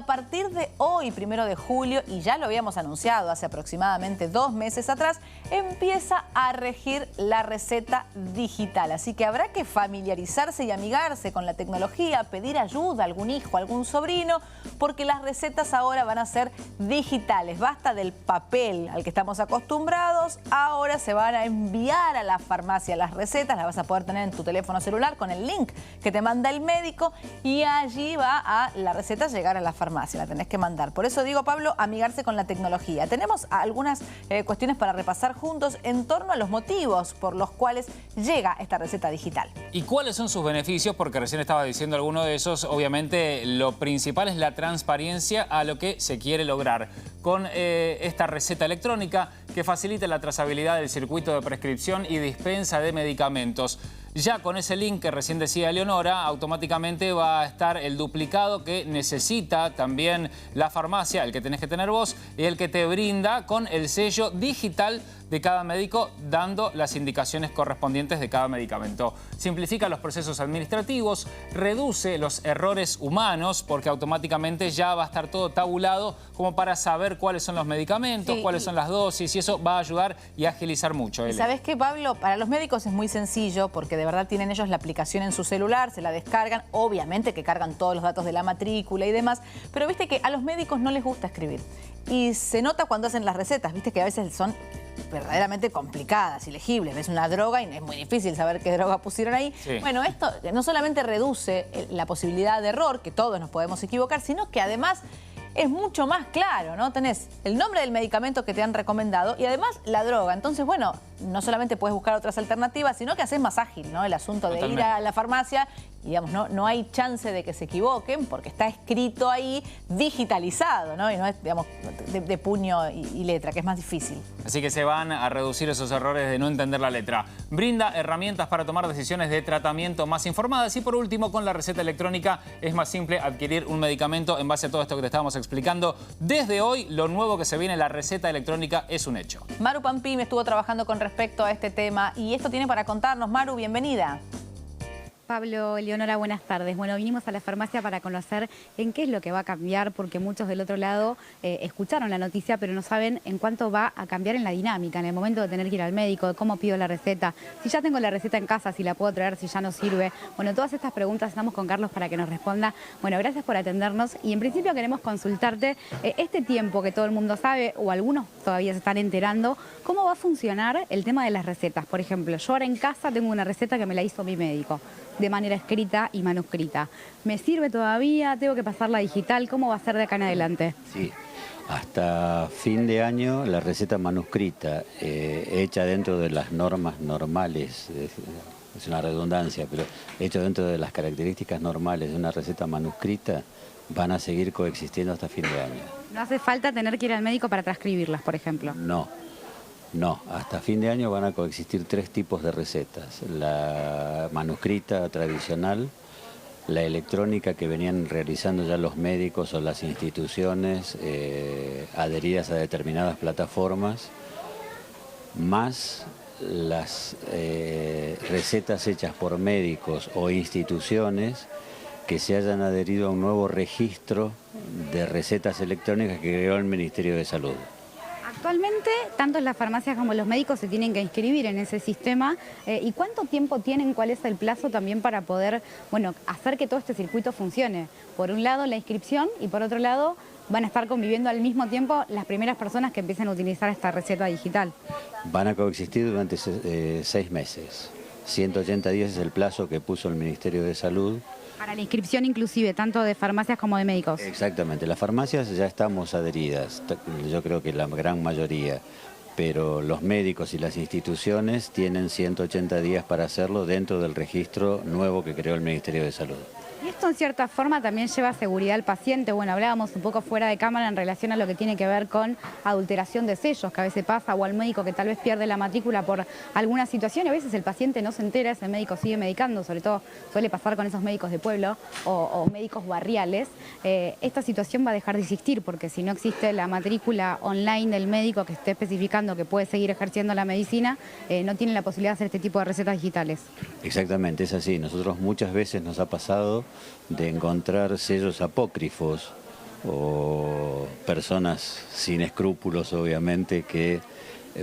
a partir de hoy, 1 de julio, y ya lo habíamos anunciado hace aproximadamente 2 meses atrás, empieza a regir la receta digital. Así que habrá que familiarizarse y amigarse con la tecnología, pedir ayuda a algún hijo, a algún sobrino, porque las recetas ahora van a ser digitales. Basta del papel al que estamos acostumbrados, ahora se van a enviar a la farmacia las recetas, las vas a poder tener en tu teléfono celular con el link que te manda el médico y allí va a la receta llegar a la farmacia, la tenés que mandar. Por eso digo, Pablo, amigarse con la tecnología. Tenemos algunas cuestiones para repasar juntos en torno a los motivos por los cuales llega esta receta digital. ¿Y cuáles son sus beneficios? Porque recién estaba diciendo alguno de esos. Obviamente lo principal es la transparencia a lo que se quiere lograr con esta receta electrónica que facilita la trazabilidad del circuito de prescripción y dispensa de medicamentos. Ya con ese link que recién decía Eleonora, automáticamente va a estar el duplicado que necesita también la farmacia, el que tenés que tener vos, y el que te brinda con el sello digital de cada médico, dando las indicaciones correspondientes de cada medicamento. Simplifica los procesos administrativos, reduce los errores humanos, porque automáticamente ya va a estar todo tabulado como para saber cuáles son los medicamentos, cuáles son las dosis, y eso va a ayudar y agilizar mucho. ¿Y sabés qué, Pablo? Para los médicos es muy sencillo, porque de verdad tienen ellos la aplicación en su celular, se la descargan, obviamente que cargan todos los datos de la matrícula y demás, pero viste que a los médicos no les gusta escribir. Y se nota cuando hacen las recetas, viste que a veces son verdaderamente complicadas, ilegibles. Ves una droga y es muy difícil saber qué droga pusieron ahí. Sí. Bueno, esto no solamente reduce la posibilidad de error, que todos nos podemos equivocar, sino que además es mucho más claro, ¿no? Tenés el nombre del medicamento que te han recomendado y además la droga. Entonces, bueno, no solamente puedes buscar otras alternativas, sino que haces más ágil, ¿no? El asunto de ir a la farmacia y, digamos, no hay chance de que se equivoquen porque está escrito ahí, digitalizado, ¿no? Y no es, digamos, de puño y letra, que es más difícil. Así que se van a reducir esos errores de no entender la letra. Brinda herramientas para tomar decisiones de tratamiento más informadas. Y por último, con la receta electrónica es más simple adquirir un medicamento en base a todo esto que te estábamos explicando. Desde hoy, lo nuevo que se viene, la receta electrónica, es un hecho. Maru Pampí me estuvo trabajando con respecto a este tema y esto tiene para contarnos. Maru, bienvenida. Pablo, Eleonora, buenas tardes. Bueno, vinimos a la farmacia para conocer en qué es lo que va a cambiar, porque muchos del otro lado escucharon la noticia, pero no saben en cuánto va a cambiar en la dinámica, en el momento de tener que ir al médico, de cómo pido la receta, si ya tengo la receta en casa, si la puedo traer, si ya no sirve. Bueno, todas estas preguntas estamos con Carlos para que nos responda. Bueno, gracias por atendernos y en principio queremos consultarte este tiempo que todo el mundo sabe, o algunos todavía se están enterando, ¿cómo va a funcionar el tema de las recetas? Por ejemplo, yo ahora en casa tengo una receta que me la hizo mi médico, de manera escrita y manuscrita. ¿Me sirve todavía? ¿Tengo que pasarla digital? ¿Cómo va a ser de acá en adelante? Sí, hasta fin de año la receta manuscrita, hecha dentro de las normas normales, es una redundancia, pero hecha dentro de las características normales de una receta manuscrita, van a seguir coexistiendo hasta fin de año. ¿No hace falta tener que ir al médico para transcribirlas, por ejemplo? No, hasta fin de año van a coexistir 3 tipos de recetas. La manuscrita tradicional, la electrónica que venían realizando ya los médicos o las instituciones adheridas a determinadas plataformas, más las recetas hechas por médicos o instituciones que se hayan adherido a un nuevo registro de recetas electrónicas que creó el Ministerio de Salud. Actualmente, tanto las farmacias como los médicos se tienen que inscribir en ese sistema. ¿Y cuánto tiempo tienen? ¿Cuál es el plazo también para poder, bueno, hacer que todo este circuito funcione? Por un lado, la inscripción y por otro lado, van a estar conviviendo al mismo tiempo las primeras personas que empiecen a utilizar esta receta digital. Van a coexistir durante 6 meses. 180 días es el plazo que puso el Ministerio de Salud. Para la inscripción inclusive, tanto de farmacias como de médicos. Exactamente, las farmacias ya estamos adheridas, yo creo que la gran mayoría, pero los médicos y las instituciones tienen 180 días para hacerlo dentro del registro nuevo que creó el Ministerio de Salud. Y esto en cierta forma también lleva seguridad al paciente. Bueno, hablábamos un poco fuera de cámara en relación a lo que tiene que ver con adulteración de sellos, que a veces pasa, o al médico que tal vez pierde la matrícula por alguna situación y a veces el paciente no se entera, ese médico sigue medicando, sobre todo suele pasar con esos médicos de pueblo o médicos barriales. Esta situación va a dejar de existir porque si no existe la matrícula online del médico que esté especificando que puede seguir ejerciendo la medicina, no tiene la posibilidad de hacer este tipo de recetas digitales. Exactamente, es así. Nosotros muchas veces nos ha pasado de encontrar sellos apócrifos o personas sin escrúpulos, obviamente, que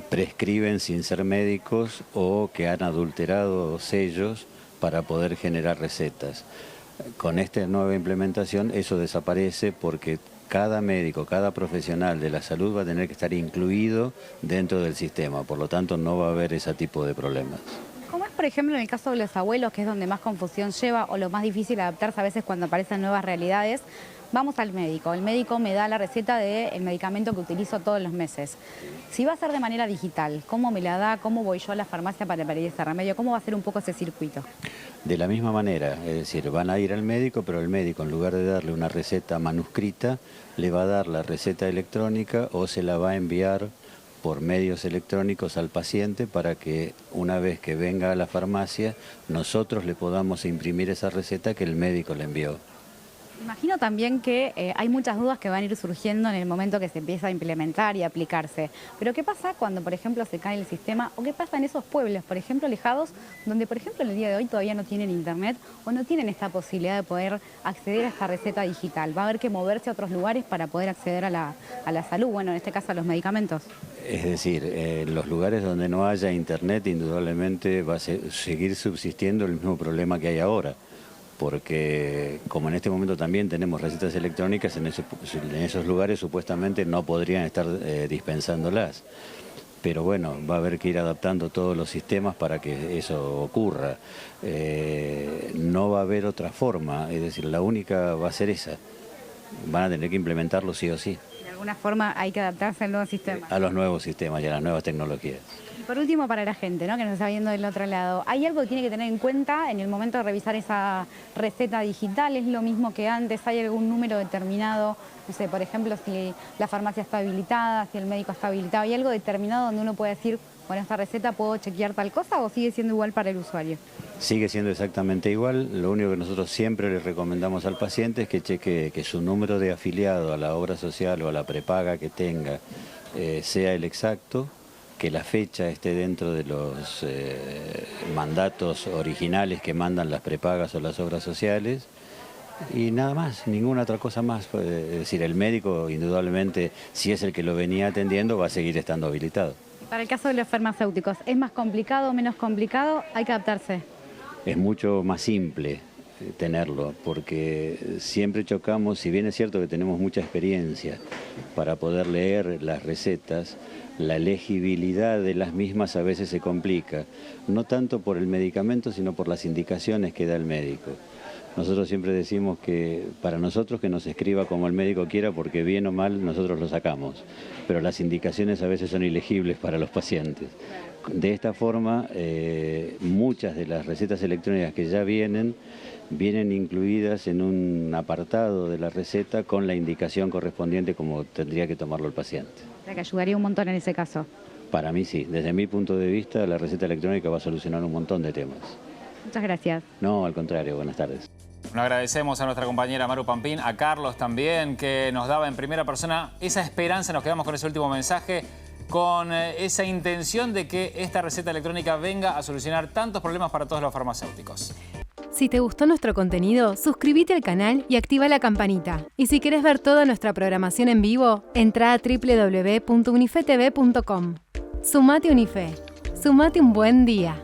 prescriben sin ser médicos o que han adulterado sellos para poder generar recetas. Con esta nueva implementación eso desaparece porque cada médico, cada profesional de la salud va a tener que estar incluido dentro del sistema, por lo tanto no va a haber ese tipo de problemas. ¿Cómo es, por ejemplo, en el caso de los abuelos, que es donde más confusión lleva o lo más difícil adaptarse a veces cuando aparecen nuevas realidades? Vamos al médico, el médico me da la receta del medicamento que utilizo todos los meses. Si va a ser de manera digital, ¿cómo me la da? ¿Cómo voy yo a la farmacia para pedir ese remedio? ¿Cómo va a ser un poco ese circuito? De la misma manera, es decir, van a ir al médico, pero el médico en lugar de darle una receta manuscrita, le va a dar la receta electrónica o se la va a enviar por medios electrónicos al paciente para que una vez que venga a la farmacia nosotros le podamos imprimir esa receta que el médico le envió. Imagino también que hay muchas dudas que van a ir surgiendo en el momento que se empieza a implementar y aplicarse. Pero ¿qué pasa cuando, por ejemplo, se cae el sistema? ¿O qué pasa en esos pueblos, por ejemplo, alejados, donde, por ejemplo, en el día de hoy todavía no tienen internet o no tienen esta posibilidad de poder acceder a esta receta digital? ¿Va a haber que moverse a otros lugares para poder acceder a la salud? Bueno, en este caso a los medicamentos. Es decir, en los lugares donde no haya internet, indudablemente va a seguir subsistiendo el mismo problema que hay ahora. Porque como en este momento también tenemos recetas electrónicas, en esos lugares supuestamente no podrían estar dispensándolas. Pero bueno, va a haber que ir adaptando todos los sistemas para que eso ocurra. No va a haber otra forma, es decir, la única va a ser esa. Van a tener que implementarlo sí o sí. De alguna forma hay que adaptarse al nuevo sistema. A los nuevos sistemas y a las nuevas tecnologías. Por último, para la gente, ¿no?, que nos está viendo del otro lado, ¿hay algo que tiene que tener en cuenta en el momento de revisar esa receta digital? ¿Es lo mismo que antes? ¿Hay algún número determinado? No sé, por ejemplo, si la farmacia está habilitada, si el médico está habilitado. ¿Hay algo determinado donde uno puede decir, bueno, esta receta puedo chequear tal cosa, o sigue siendo igual para el usuario? Sigue siendo exactamente igual. Lo único que nosotros siempre le recomendamos al paciente es que cheque que su número de afiliado a la obra social o a la prepaga que tenga sea el exacto, que la fecha esté dentro de los mandatos originales que mandan las prepagas o las obras sociales y nada más, ninguna otra cosa más. Es decir, el médico indudablemente, si es el que lo venía atendiendo, va a seguir estando habilitado. Para el caso de los farmacéuticos, ¿es más complicado o menos complicado? ¿Hay que adaptarse? Es mucho más simple tenerlo, porque siempre chocamos, si bien es cierto que tenemos mucha experiencia para poder leer las recetas, la legibilidad de las mismas a veces se complica, no tanto por el medicamento, sino por las indicaciones que da el médico. Nosotros siempre decimos que para nosotros que nos escriba como el médico quiera, porque bien o mal nosotros lo sacamos, pero las indicaciones a veces son ilegibles para los pacientes. De esta forma, muchas de las recetas electrónicas que ya vienen incluidas en un apartado de la receta con la indicación correspondiente como tendría que tomarlo el paciente. O sea, que ayudaría un montón en ese caso. Para mí sí, desde mi punto de vista la receta electrónica va a solucionar un montón de temas. Muchas gracias. No, al contrario, buenas tardes. Bueno, agradecemos a nuestra compañera Maru Pampín, a Carlos también, que nos daba en primera persona esa esperanza. Nos quedamos con ese último mensaje, con esa intención de que esta receta electrónica venga a solucionar tantos problemas para todos los farmacéuticos. Si te gustó nuestro contenido, suscríbete al canal y activa la campanita. Y si querés ver toda nuestra programación en vivo, entra a www.unifetv.com. Sumate Unife. Sumate un buen día.